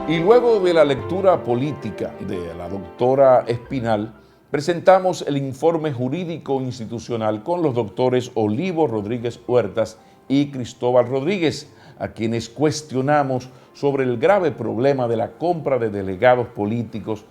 Y luego de la lectura política de la doctora Espinal, presentamos el informe jurídico institucional con los doctores Olivo Rodríguez Huertas y Cristóbal Rodríguez, a quienes cuestionamos sobre el grave problema de la compra de delegados políticos,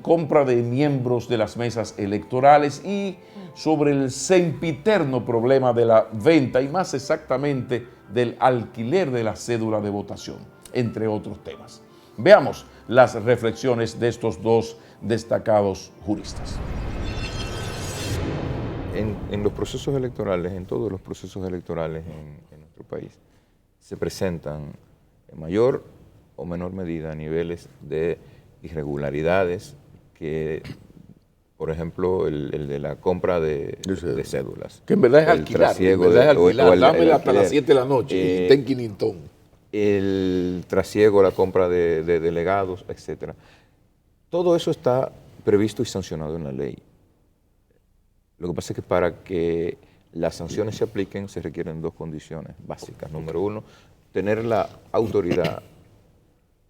compra de miembros de las mesas electorales y sobre el sempiterno problema de la venta y más exactamente del alquiler de la cédula de votación, entre otros temas. Veamos las reflexiones de estos dos destacados juristas. En los procesos electorales, en todos los procesos electorales en nuestro país, se presentan en mayor o menor medida niveles de irregularidades que, por ejemplo, el de la compra de cédulas. Que en verdad es alquilar, dámela hasta las 7 de la noche y ten quinintón. El trasiego, la compra de delegados, etc. Todo eso está previsto y sancionado en la ley. Lo que pasa es que para que las sanciones se apliquen se requieren dos condiciones básicas. Número uno, tener la autoridad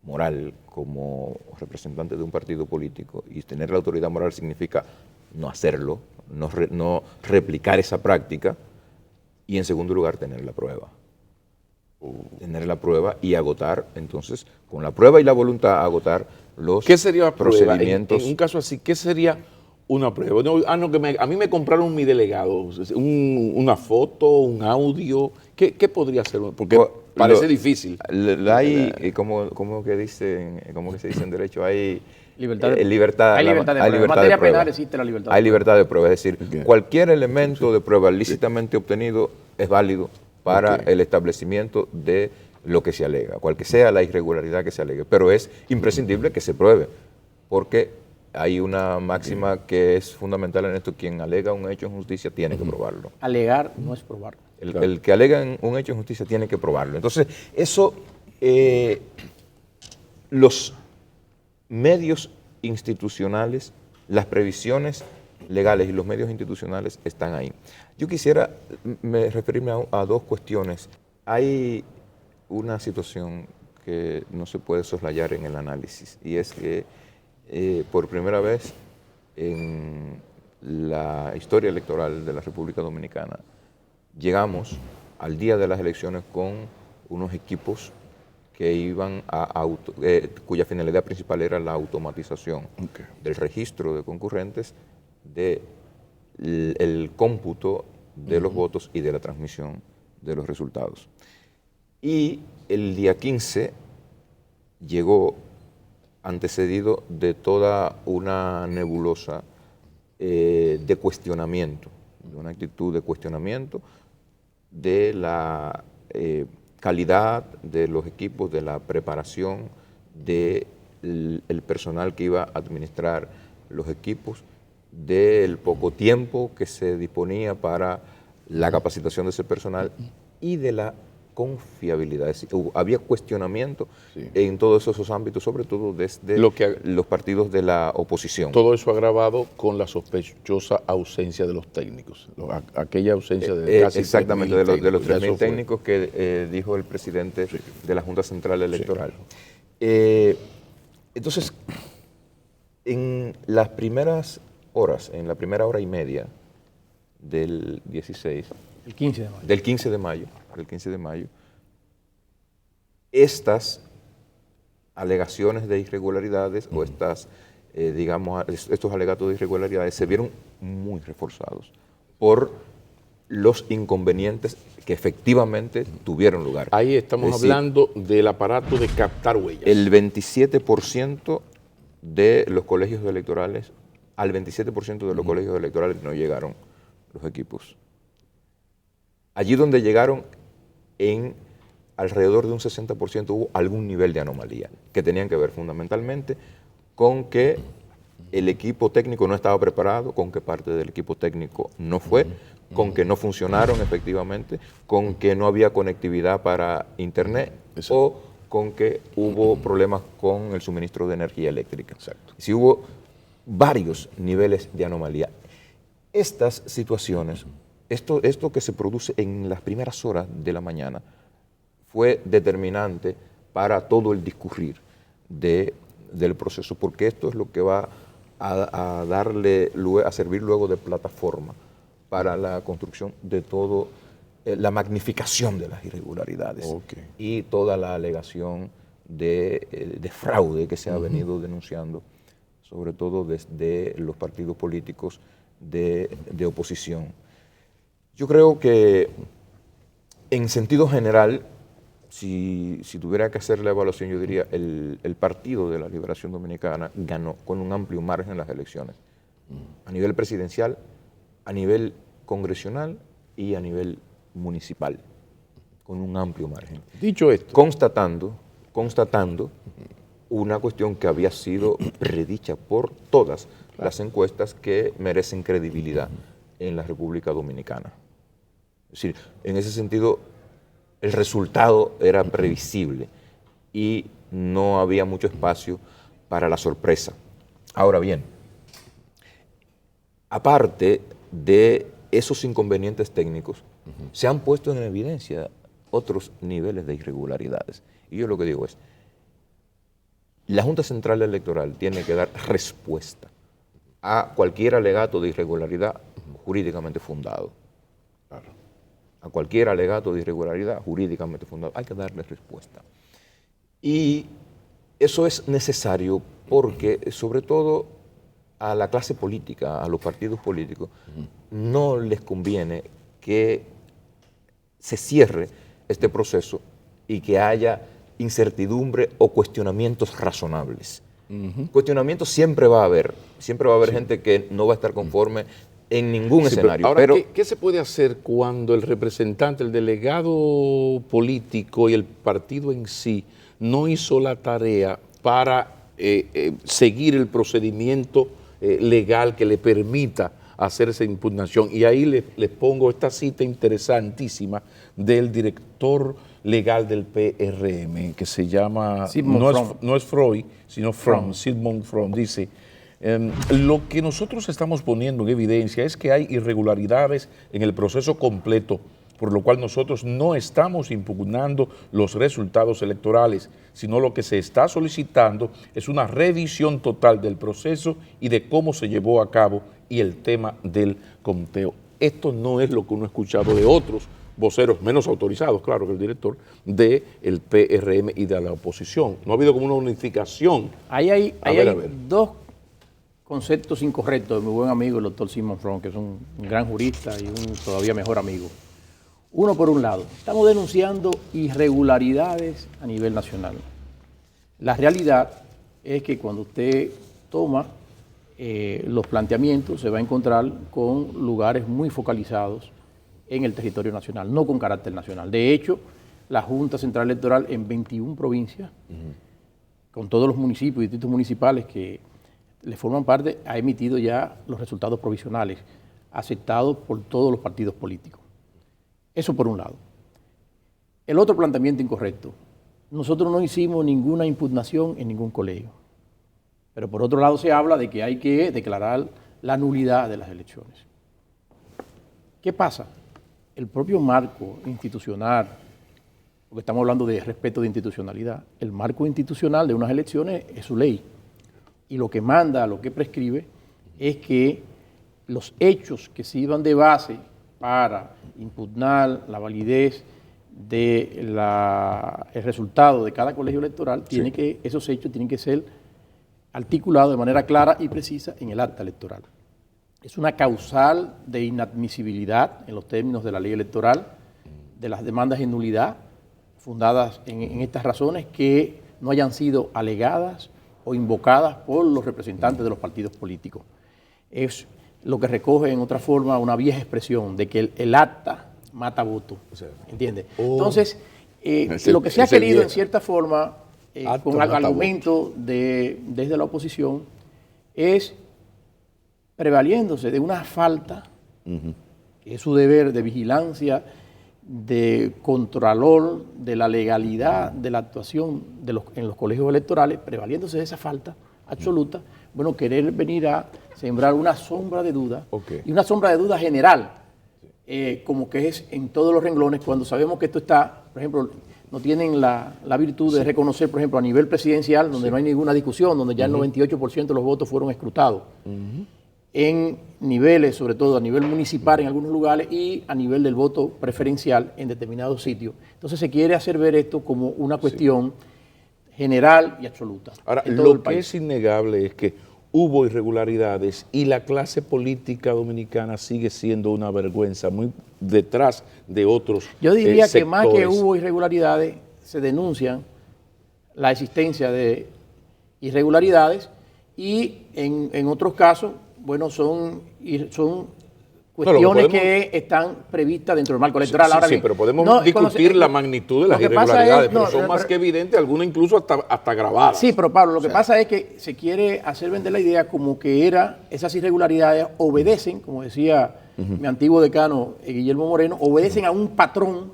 moral como representante de un partido político, y tener la autoridad moral significa no hacerlo, no replicar esa práctica, y en segundo lugar tener la prueba. Tener la prueba y agotar, entonces, con la prueba y la voluntad, agotar los ¿Qué sería procedimientos. En un caso así, ¿qué sería una prueba? A mí me compraron mi delegado, una foto, un audio. ¿Qué podría ser? Porque parece difícil. Hay, como que se dice en derecho, hay libertad de prueba. En materia penal existe la libertad de prueba. Hay libertad de prueba, es decir, cualquier elemento de prueba lícitamente obtenido es válido para el establecimiento de lo que se alega, cual que sea la irregularidad que se alegue, pero es imprescindible que se pruebe, porque hay una máxima que es fundamental en esto: quien alega un hecho en justicia tiene que probarlo. Alegar no es probarlo. El que alega un hecho en justicia tiene que probarlo. Entonces, eso, los medios institucionales, las previsiones legales y los medios institucionales están ahí. Yo quisiera referirme a dos cuestiones. Hay una situación que no se puede soslayar en el análisis, y es que por primera vez en la historia electoral de la República Dominicana llegamos al día de las elecciones con unos equipos que iban cuya finalidad principal era la automatización del registro de concurrentes, del cómputo de los votos y de la transmisión de los resultados. Y el día 15 llegó antecedido de toda una nebulosa de cuestionamiento, de una actitud de cuestionamiento de la calidad de los equipos, de la preparación del personal que iba a administrar los equipos, del poco tiempo que se disponía para la capacitación de ese personal y de la confiabilidad. Es decir, había cuestionamiento en todos esos ámbitos, sobre todo desde los partidos de la oposición. Todo eso agravado con la sospechosa ausencia de los técnicos, aquella ausencia de casi exactamente, de los 3.000 técnicos que dijo el presidente de la Junta Central Electoral. Entonces, en las primeras horas, en la primera hora y media del 16, del 15 de mayo, estas alegaciones de irregularidades o estos alegatos de irregularidades se vieron muy reforzados por los inconvenientes que efectivamente tuvieron lugar. Ahí estamos hablando del aparato de captar huellas. El 27% de los colegios electorales, al 27% de los colegios electorales no llegaron los equipos. Allí donde llegaron, en alrededor de un 60% hubo algún nivel de anomalía, que tenían que ver fundamentalmente con que el equipo técnico no estaba preparado, con que parte del equipo técnico no fue, con que no funcionaron efectivamente, con que no había conectividad para internet o con que hubo problemas con el suministro de energía eléctrica. Sí, hubo varios niveles de anomalía. Estas situaciones, esto que se produce en las primeras horas de la mañana, fue determinante para todo el discurrir del proceso, porque esto es lo que va a servir luego de plataforma para la construcción de todo, la magnificación de las irregularidades y toda la alegación de fraude que se ha venido denunciando, sobre todo desde los partidos políticos de oposición. Yo creo que en sentido general, si tuviera que hacer la evaluación, yo diría el Partido de la Liberación Dominicana ganó con un amplio margen las elecciones, a nivel presidencial, a nivel congresional y a nivel municipal, con un amplio margen. Dicho esto, constatando una cuestión que había sido predicha por todas las encuestas que merecen credibilidad en la República Dominicana. Es decir, en ese sentido, el resultado era previsible y no había mucho espacio para la sorpresa. Ahora bien, aparte de esos inconvenientes técnicos, se han puesto en evidencia otros niveles de irregularidades. Y yo lo que digo es, la Junta Central Electoral tiene que dar respuesta a cualquier alegato de irregularidad jurídicamente fundado. A cualquier alegato de irregularidad jurídicamente fundado, hay que darle respuesta. Y eso es necesario porque, sobre todo, a la clase política, a los partidos políticos, no les conviene que se cierre este proceso y que haya incertidumbre o cuestionamientos razonables. Cuestionamientos siempre va a haber gente que no va a estar conforme en ningún escenario. Ahora, ¿qué se puede hacer cuando el representante, el delegado político y el partido en sí no hizo la tarea para seguir el procedimiento legal que le permita hacer esa impugnación? Y ahí les pongo esta cita interesantísima del director legal del PRM, que se llama, no es Freud, sino Fromm, Sigmund Fromm, dice: lo que nosotros estamos poniendo en evidencia es que hay irregularidades en el proceso completo, por lo cual nosotros no estamos impugnando los resultados electorales, sino lo que se está solicitando es una revisión total del proceso y de cómo se llevó a cabo y el tema del conteo. Esto no es lo que uno ha escuchado de otros voceros menos autorizados, claro, que el director del PRM y de la oposición. No ha habido como una unificación. Ahí hay dos conceptos incorrectos de mi buen amigo el doctor Sigmund Fromm, que es un gran jurista y un todavía mejor amigo. Uno, por un lado, estamos denunciando irregularidades a nivel nacional. La realidad es que cuando usted toma los planteamientos, se va a encontrar con lugares muy focalizados en el territorio nacional, no con carácter nacional. De hecho, la Junta Central Electoral en 21 provincias, con todos los municipios y distritos municipales que le forman parte, ha emitido ya los resultados provisionales, aceptados por todos los partidos políticos. Eso por un lado. El otro planteamiento incorrecto: nosotros no hicimos ninguna impugnación en ningún colegio. Pero por otro lado se habla de que hay que declarar la nulidad de las elecciones. ¿Qué pasa? El propio marco institucional, porque estamos hablando de respeto de institucionalidad, el marco institucional de unas elecciones es su ley. Y lo que manda, lo que prescribe, es que los hechos que sirvan de base para impugnar la validez del resultado de cada colegio electoral, esos hechos tienen que ser articulados de manera clara y precisa en el acta electoral. Es una causal de inadmisibilidad en los términos de la ley electoral de las demandas de nulidad fundadas en estas razones que no hayan sido alegadas o invocadas por los representantes de los partidos políticos. Es lo que recoge en otra forma una vieja expresión de que el acta mata voto, ¿entiendes? Entonces, lo que se ha querido en cierta forma, con el argumento desde la oposición, es prevaliéndose de una falta, que es su deber de vigilancia, de controlor de la legalidad de la actuación en los colegios electorales, prevaliéndose de esa falta absoluta, bueno, querer venir a sembrar una sombra de duda, y una sombra de duda general como que es en todos los renglones, cuando sabemos que esto está, por ejemplo, no tienen la virtud de reconocer, por ejemplo, a nivel presidencial, donde no hay ninguna discusión, donde ya el 98% de los votos fueron escrutados, en niveles, sobre todo a nivel municipal en algunos lugares y a nivel del voto preferencial en determinados sitios. Entonces se quiere hacer ver esto como una cuestión general y absoluta. Ahora, lo que es innegable es que hubo irregularidades y la clase política dominicana sigue siendo una vergüenza, muy detrás de otros Yo diría que sectores. más que hubo irregularidades, se denuncian la existencia de irregularidades y en otros casos, bueno, son cuestiones que están previstas dentro del marco electoral. Ahora bien, pero podemos discutir la magnitud de las irregularidades, pero son más que evidentes, algunas incluso hasta gravadas. Sí, pero Pablo, lo que pasa es que se quiere hacer vender la idea como que esas irregularidades obedecen, como decía mi antiguo decano Guillermo Moreno, obedecen a un patrón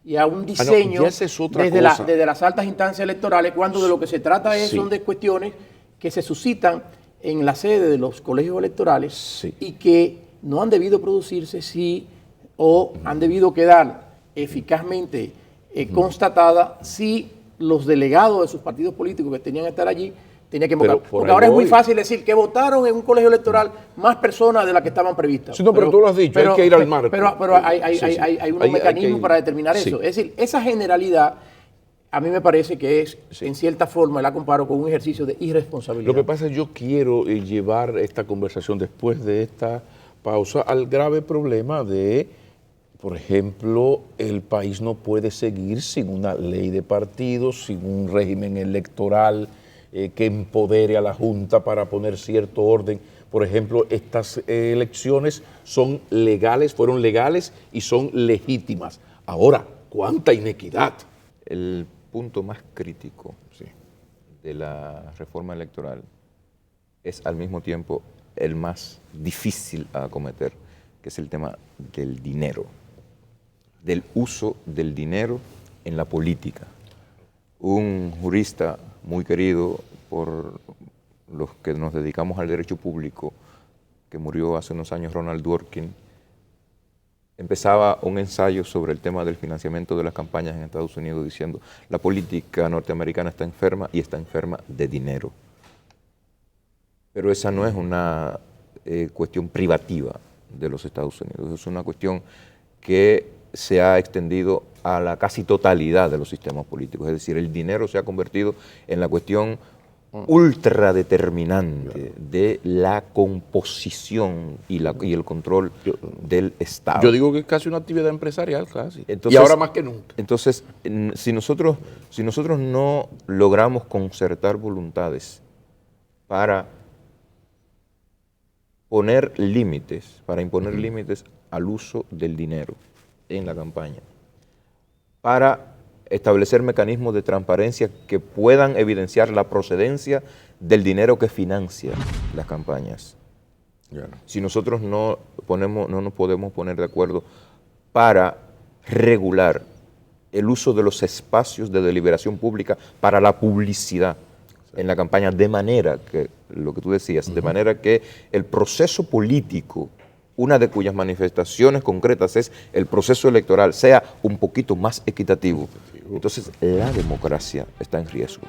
y a un diseño desde las altas instancias electorales, cuando de lo que se trata son de cuestiones que se suscitan en la sede de los colegios electorales y que no han debido producirse o han debido quedar eficazmente constatadas si los delegados de sus partidos políticos que tenían que estar allí tenían que invocar. Porque ahora es muy fácil decir que votaron en un colegio electoral más personas de las que estaban previstas. Sí, no, pero tú lo has dicho, hay que ir al marco. Pero hay unos mecanismos para determinar eso. Es decir, esa generalidad a mí me parece que es, en cierta forma, la comparo con un ejercicio de irresponsabilidad. Lo que pasa es que yo quiero llevar esta conversación después de esta pausa al grave problema de, por ejemplo, el país no puede seguir sin una ley de partidos, sin un régimen electoral que empodere a la Junta para poner cierto orden. Por ejemplo, estas elecciones son legales, fueron legales y son legítimas. Ahora, ¿cuánta inequidad? El punto más crítico de la reforma electoral es al mismo tiempo el más difícil a acometer, que es el tema del dinero, del uso del dinero en la política. Un jurista muy querido por los que nos dedicamos al derecho público, que murió hace unos años, Ronald Dworkin, empezaba un ensayo sobre el tema del financiamiento de las campañas en Estados Unidos diciendo: la política norteamericana está enferma y está enferma de dinero. Pero esa no es una cuestión privativa de los Estados Unidos, es una cuestión que se ha extendido a la casi totalidad de los sistemas políticos. Es decir, el dinero se ha convertido en la cuestión ultradeterminante de la composición y el control del Estado. Yo digo que es casi una actividad empresarial, casi. Entonces, y ahora más que nunca. Entonces, si nosotros no logramos concertar voluntades para imponer límites al uso del dinero en la campaña, para establecer mecanismos de transparencia que puedan evidenciar la procedencia del dinero que financia las campañas. Si nosotros no nos podemos poner de acuerdo para regular el uso de los espacios de deliberación pública para la publicidad en la campaña, de manera que, lo que tú decías, de manera que el proceso político, una de cuyas manifestaciones concretas es el proceso electoral, sea un poquito más equitativo, entonces la democracia está en riesgo.